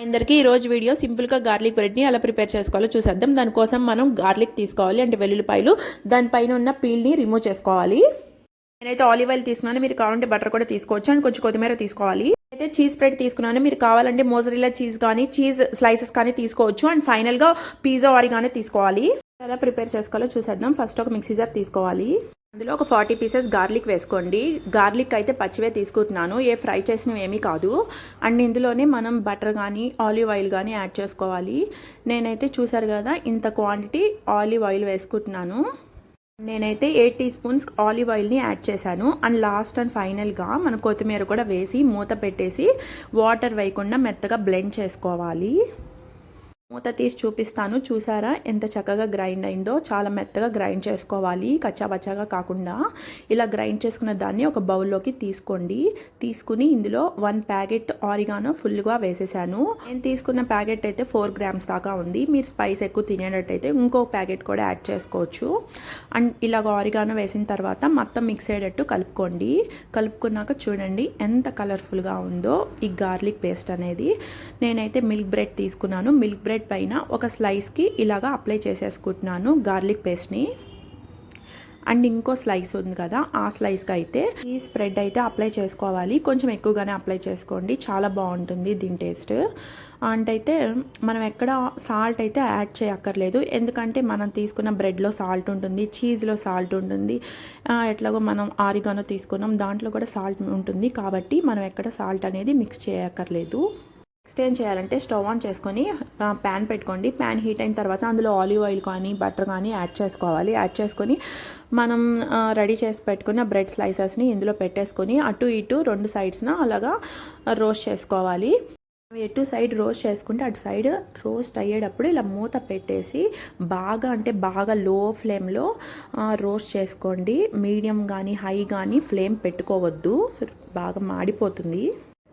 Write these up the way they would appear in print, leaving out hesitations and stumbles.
అందరికీ ఈ రోజు వీడియో సింపుల్గా గార్లిక్ బ్రెడ్ని ఎలా ప్రిపేర్ చేసుకోవాలో చూసేద్దాం. దానికోసం మనం గార్లిక్ తీసుకోవాలి, అంటే వెల్లుల్లిపాయలు. దానిపైన ఉన్న పీల్ని రిమూవ్ చేసుకోవాలి. నేనైతే ఆలివ్ ఆయిల్ తీసుకున్నాను, మీరు కావాలంటే బటర్ కూడా తీసుకోవచ్చు. అండ్ కొంచెం కొత్తిమీర తీసుకోవాలి. అయితే చీజ్ స్ప్రెడ్ తీసుకున్నాను, మీరు కావాలంటే మోజరెల్లా చీజ్ కానీ చీజ్ స్లైసెస్ కానీ తీసుకోవచ్చు. అండ్ ఫైనల్గా పిజ్జా ఆరిగానే తీసుకోవాలి. ఎలా ప్రిపేర్ చేసుకోవాలో చూసేద్దాం. ఫస్ట్ ఒక మిక్సీ జార్ తీసుకోవాలి. అందులో ఒక 40 పీసెస్ గార్లిక్ వేసుకోండి. గార్లిక్ అయితే పచ్చివే తీసుకుంటున్నాను, ఏ ఫ్రై చేసినవి ఏమీ కాదు. అండ్ ఇందులోనే మనం బటర్ కానీ ఆలివ్ ఆయిల్ కానీ యాడ్ చేసుకోవాలి. నేనైతే చూసారు కదా ఇంత క్వాంటిటీ ఆలివ్ ఆయిల్ వేసుకుంటున్నాను. నేనైతే 8 టీ స్పూన్స్ ఆలివ్ ఆయిల్ని యాడ్ చేశాను. అండ్ లాస్ట్ అండ్ ఫైనల్గా మనం కొత్తిమీర కూడా వేసి మూత పెట్టేసి వాటర్ వేయకుండా మెత్తగా బ్లెండ్ చేసుకోవాలి. మూత తీసి చూపిస్తాను. చూసారా ఎంత చక్కగా గ్రైండ్ అయిందో. చాలా మెత్తగా గ్రైండ్ చేసుకోవాలి, కచ్చాబచ్చాగా కాకుండా. ఇలా గ్రైండ్ చేసుకున్న దాన్ని ఒక బౌల్లోకి తీసుకోండి. తీసుకుని ఇందులో 1 ప్యాకెట్ ఆరిగానో ఫుల్గా వేసేసాను. నేను తీసుకున్న ప్యాకెట్ అయితే 4 గ్రామ్స్ దాకా ఉంది. మీరు స్పైస్ ఎక్కువ తినేటట్టయితే ఇంకో ప్యాకెట్ కూడా యాడ్ చేసుకోవచ్చు. అండ్ ఇలాగ ఆరిగానో వేసిన తర్వాత మొత్తం మిక్స్ అయ్యేటట్టు కలుపుకోండి. కలుపుకున్నాక చూడండి ఎంత కలర్ఫుల్గా ఉందో ఈ గార్లిక్ పేస్ట్ అనేది. నేనైతే మిల్క్ బ్రెడ్ తీసుకున్నాను. మిల్క్ బ్రెడ్ పైన ఒక స్లైస్కి ఇలాగా అప్లై చేసేసుకుంటున్నాను గార్లిక్ పేస్ట్ని. అండ్ ఇంకో స్లైస్ ఉంది కదా, ఆ స్లైస్కి అయితే ఈ స్ప్రెడ్ అయితే అప్లై చేసుకోవాలి. కొంచెం ఎక్కువగానే అప్లై చేసుకోండి, చాలా బాగుంటుంది దీని టేస్ట్. అంటే అయితే మనం ఎక్కడ సాల్ట్ అయితే యాడ్ చేయక్కర్లేదు, ఎందుకంటే మనం తీసుకున్న బ్రెడ్లో సాల్ట్ ఉంటుంది, చీజ్లో సాల్ట్ ఉంటుంది, ఎట్లాగో మనం ఆరిగానో తీసుకున్నాం దాంట్లో కూడా సాల్ట్ ఉంటుంది. కాబట్టి మనం ఎక్కడ సాల్ట్ అనేది మిక్స్ చేయక్కర్లేదు. నెక్స్ట్ ఏం చేయాలంటే స్టవ్ ఆన్ చేసుకొని ప్యాన్ పెట్టుకోండి. ప్యాన్ హీట్ అయిన తర్వాత అందులో ఆలివ్ ఆయిల్ కానీ బటర్ కానీ యాడ్ చేసుకోవాలి. యాడ్ చేసుకొని మనం రెడీ చేసి పెట్టుకున్న బ్రెడ్ స్లైసెస్ని ఇందులో పెట్టేసుకొని అటు ఇటు 2 సైడ్స్న అలాగా రోస్ట్ చేసుకోవాలి. ఎటు సైడ్ రోస్ట్ చేసుకుంటే అటు సైడ్ రోస్ట్ అయ్యేటప్పుడు ఇలా మూత పెట్టేసి బాగా అంటే బాగా లో ఫ్లేమ్లో రోస్ట్ చేసుకోండి. మీడియం కానీ హై కానీ ఫ్లేమ్ పెట్టుకోవద్దు, బాగా మాడిపోతుంది.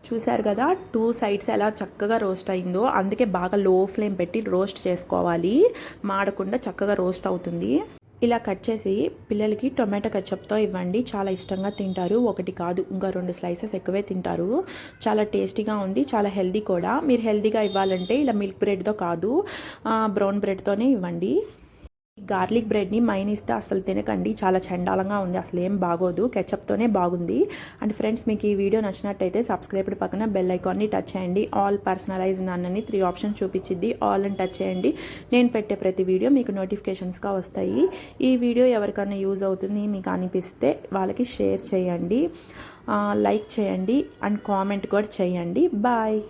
చూసారు కదా 2 సైడ్స్ ఎలా చక్కగా రోస్ట్ అయిందో. అందుకే బాగా లో ఫ్లేమ్ పెట్టి రోస్ట్ చేసుకోవాలి, మాడకుండా చక్కగా రోస్ట్ అవుతుంది. ఇలా కట్ చేసి పిల్లలకి టొమాటో కెచప్తో ఇవ్వండి, చాలా ఇష్టంగా తింటారు. ఒకటి కాదు ఇంకా 2 స్లైసెస్ ఎక్కువే తింటారు. చాలా టేస్టీగా ఉంది, చాలా హెల్దీ కూడా. మీరు హెల్దీగా ఇవ్వాలంటే ఇలా మిల్క్ బ్రెడ్తో కాదు బ్రౌన్ బ్రెడ్తోనే ఇవ్వండి. గార్లిక్ బ్రెడ్ని మైనీస్తో అసలు తినకండి, చాలా చండాలంగా ఉంది, అసలు ఏం బాగోదు. కెచప్తోనే బాగుంది. అండ్ ఫ్రెండ్స్, మీకు ఈ వీడియో నచ్చినట్టయితే సబ్స్క్రైబ్ పక్కన బెల్ ఐకాన్ని టచ్ చేయండి. ఆల్ పర్సనలైజ్ నన్నని 3 ఆప్షన్స్ చూపించింది, ఆల్ అని టచ్ చేయండి. నేను పెట్టే ప్రతి వీడియో మీకు నోటిఫికేషన్స్గా వస్తాయి. ఈ వీడియో ఎవరికైనా యూజ్ అవుతుంది మీకు అనిపిస్తే వాళ్ళకి షేర్ చేయండి, లైక్ చేయండి అండ్ కామెంట్ కూడా చేయండి. బాయ్.